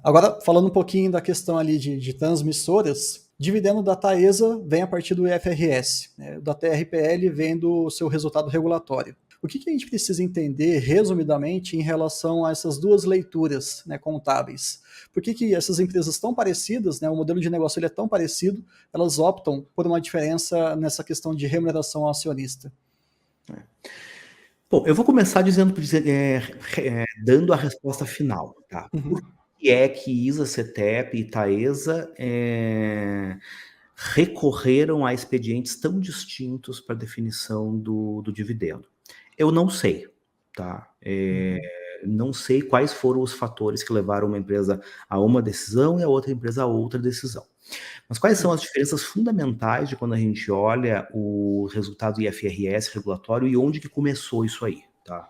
Agora, falando um pouquinho da questão ali de transmissoras, dividendo da Taesa vem a partir do IFRS, né? Da TRPL vem do seu resultado regulatório. O que a gente precisa entender, resumidamente, em relação a essas duas leituras, né, contábeis? Por que essas empresas tão parecidas, né, o modelo de negócio ele é tão parecido, elas optam por uma diferença nessa questão de remuneração ao acionista? Bom, eu vou começar dando a resposta final, tá? Por Uhum. que é que ISA, CETEP e Taesa recorreram a expedientes tão distintos para definição do dividendo? Eu não sei, tá? Não sei quais foram os fatores que levaram uma empresa a uma decisão e a outra empresa a outra decisão. Mas quais são as diferenças fundamentais de quando a gente olha o resultado IFRS regulatório e onde que começou isso aí, tá?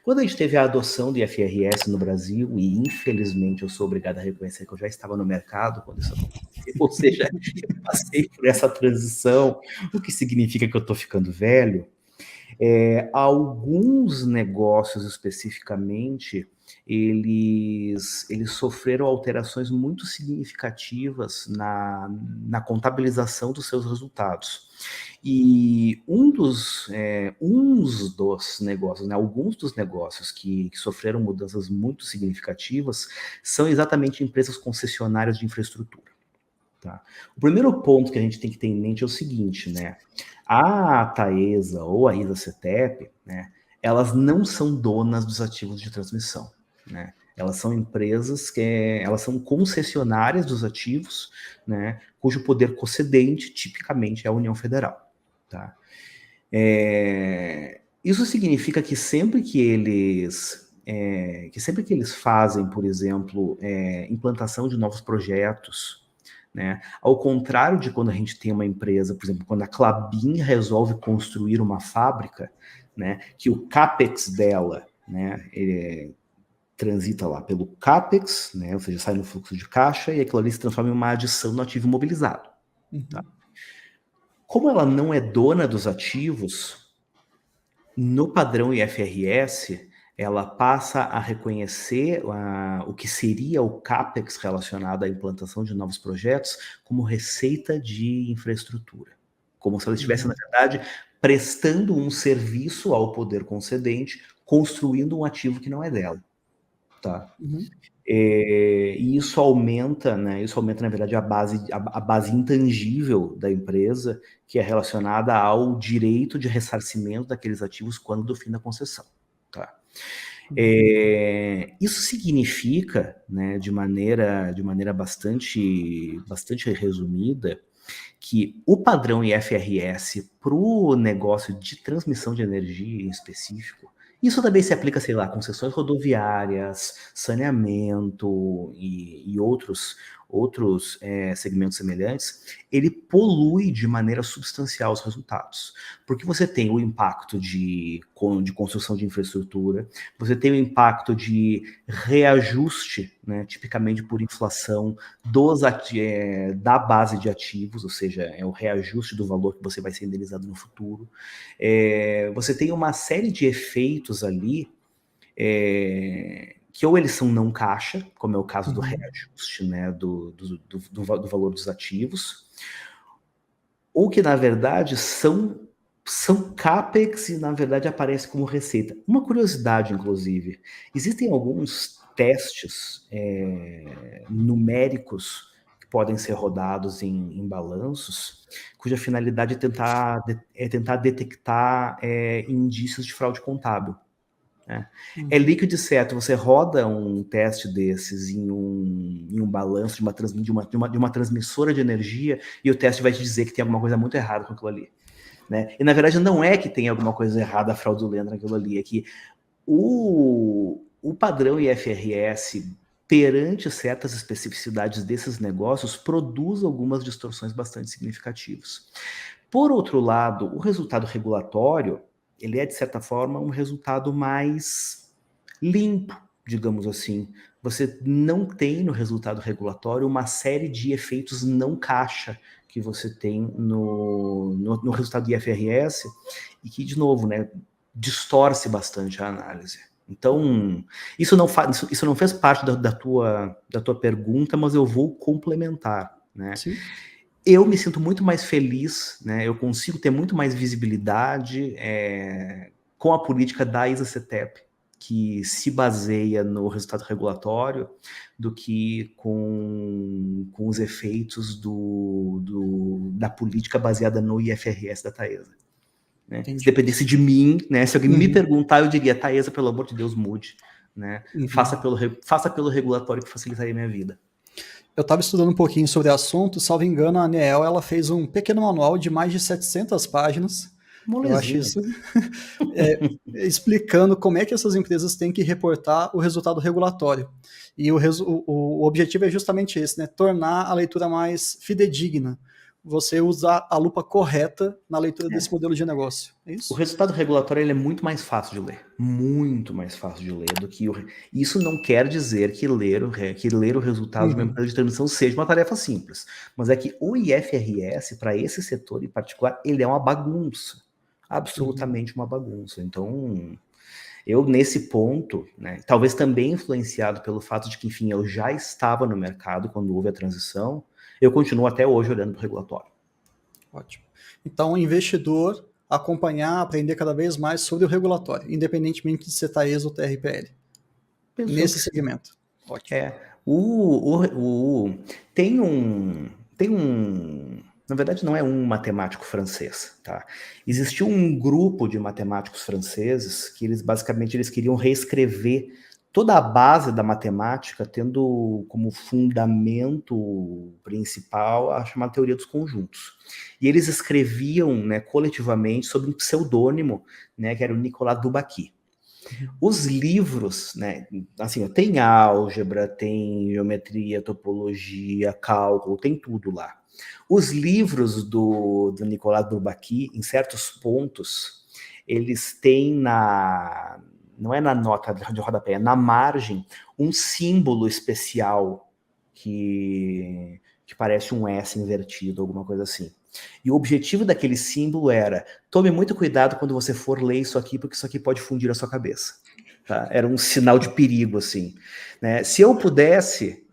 Quando a gente teve a adoção do IFRS no Brasil, e infelizmente eu sou obrigado a reconhecer que eu já estava no mercado quando isso aconteceu, ou seja, eu passei por essa transição, o que significa que eu estou ficando velho. Alguns negócios especificamente, eles sofreram alterações muito significativas na contabilização dos seus resultados. E uns dos negócios, né, alguns dos negócios que sofreram mudanças muito significativas são exatamente empresas concessionárias de infraestrutura. Tá? O primeiro ponto que a gente tem que ter em mente é o seguinte, né? A Taesa ou a ISA-CETEP, né, elas não são donas dos ativos de transmissão, né? Elas são empresas elas são concessionárias dos ativos, né, cujo poder concedente tipicamente é a União Federal, tá? Isso significa que sempre que eles fazem, por exemplo, implantação de novos projetos, né? Ao contrário de quando a gente tem uma empresa, por exemplo, quando a Klabin resolve construir uma fábrica, né, que o CAPEX dela, né, transita lá pelo CAPEX, né, ou seja, sai no fluxo de caixa e aquilo ali se transforma em uma adição no ativo imobilizado. Tá? Uhum. Como ela não é dona dos ativos, no padrão IFRS, ela passa a reconhecer o que seria o CAPEX relacionado à implantação de novos projetos como receita de infraestrutura. Como se ela estivesse, na verdade, prestando um serviço ao poder concedente, construindo um ativo que não é dela. Tá? Uhum. E isso aumenta, né? Isso aumenta, na verdade, a base intangível da empresa, que é relacionada ao direito de ressarcimento daqueles ativos quando do fim da concessão. Tá? Isso significa, né, de maneira bastante resumida, que o padrão IFRS para o negócio de transmissão de energia em específico, isso também se aplica, sei lá, concessões rodoviárias, saneamento e outros segmentos semelhantes, ele polui de maneira substancial os resultados. Porque você tem o impacto de construção de infraestrutura, você tem o impacto de reajuste, né, tipicamente por inflação, da base de ativos, ou seja, é o reajuste do valor que você vai ser indenizado no futuro. Você tem uma série de efeitos ali que ou eles são não caixa, como é o caso do reajuste, né, do valor dos ativos, ou que, na verdade, são CAPEX e, na verdade, aparece como receita. Uma curiosidade, inclusive, existem alguns testes numéricos que podem ser rodados em balanços, cuja finalidade é tentar detectar indícios de fraude contábil. Né? É líquido e certo, você roda um teste desses em um balanço de uma transmissora de energia e o teste vai te dizer que tem alguma coisa muito errada com aquilo ali. Né? E na verdade não é que tem alguma coisa errada, fraudulenta naquilo ali, é que o padrão IFRS, perante certas especificidades desses negócios, produz algumas distorções bastante significativas. Por outro lado, o resultado regulatório, ele é, de certa forma, um resultado mais limpo, digamos assim. Você não tem no resultado regulatório uma série de efeitos não caixa que você tem no resultado do IFRS e que, de novo, né, distorce bastante a análise. Então, isso não fez parte da tua pergunta, mas eu vou complementar, né? Sim. Eu me sinto muito mais feliz, né? Eu consigo ter muito mais visibilidade com a política da ISA-CETEP, que se baseia no resultado regulatório, do que com os efeitos da política baseada no IFRS da Taesa. Né? Se dependesse de mim, né? Se alguém me perguntar, eu diria: Taesa, pelo amor de Deus, mude. Né? Faça pelo regulatório que facilitaria a minha vida. Eu estava estudando um pouquinho sobre o assunto, salvo engano, a ANEEL ela fez um pequeno manual de mais de 700 páginas. Molezinha. Eu acho isso explicando como é que essas empresas têm que reportar o resultado regulatório. E o objetivo é justamente esse, né? Tornar a leitura mais fidedigna. Você usar a lupa correta na leitura desse modelo de negócio. É isso? O resultado regulatório ele é muito mais fácil de ler. Muito mais fácil de ler do que Isso não quer dizer que ler o resultado de uma empresa de transmissão seja uma tarefa simples. Mas é que o IFRS, para esse setor em particular, ele é uma bagunça. Absolutamente uma bagunça. Então, eu nesse ponto, né, talvez também influenciado pelo fato de que, enfim, eu já estava no mercado quando houve a transição, eu continuo até hoje olhando para o regulatório. Ótimo. Então, o investidor acompanhar, aprender cada vez mais sobre o regulatório, independentemente de ser Taesa ou TRPL. Nesse segmento. Ótimo. Tem um... Na verdade, não é um matemático francês, tá? Existiu um grupo de matemáticos franceses que eles queriam reescrever toda a base da matemática, tendo como fundamento principal a chamada teoria dos conjuntos. E eles escreviam, né, coletivamente sob um pseudônimo, né, que era o Nicolas Dubaqui. Os livros, né, assim, tem álgebra, tem geometria, topologia, cálculo, tem tudo lá. Os livros do Nicolas Dubaqui, em certos pontos, eles têm não é na nota de rodapé, é na margem, um símbolo especial que parece um S invertido, alguma coisa assim. E o objetivo daquele símbolo era: tome muito cuidado quando você for ler isso aqui, porque isso aqui pode fundir a sua cabeça. Tá? Era um sinal de perigo, assim. Né? Se eu pudesse,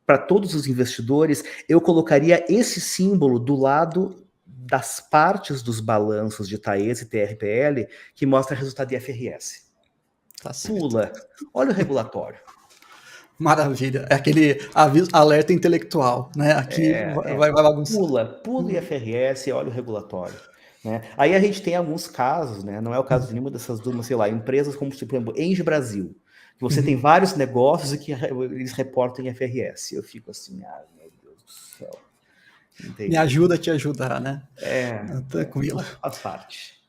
para todos os investidores, eu colocaria esse símbolo do lado das partes dos balanços de Taesa e TRPL que mostra resultado de IFRS. Tá certo. Pula. Olha o regulatório. Maravilha. É aquele alerta intelectual, né? Aqui vai bagunçar. Pula IFRS, olha o regulatório. Né? Aí a gente tem alguns casos, né? Não é o caso de nenhuma dessas duas, sei lá, empresas como, por exemplo, Engie Brasil, que você tem vários negócios e que eles reportam em IFRS. Eu fico assim, ai meu Deus do céu. Me ajuda a te ajudar, né? Tranquilo. Tranquilo. Faz parte.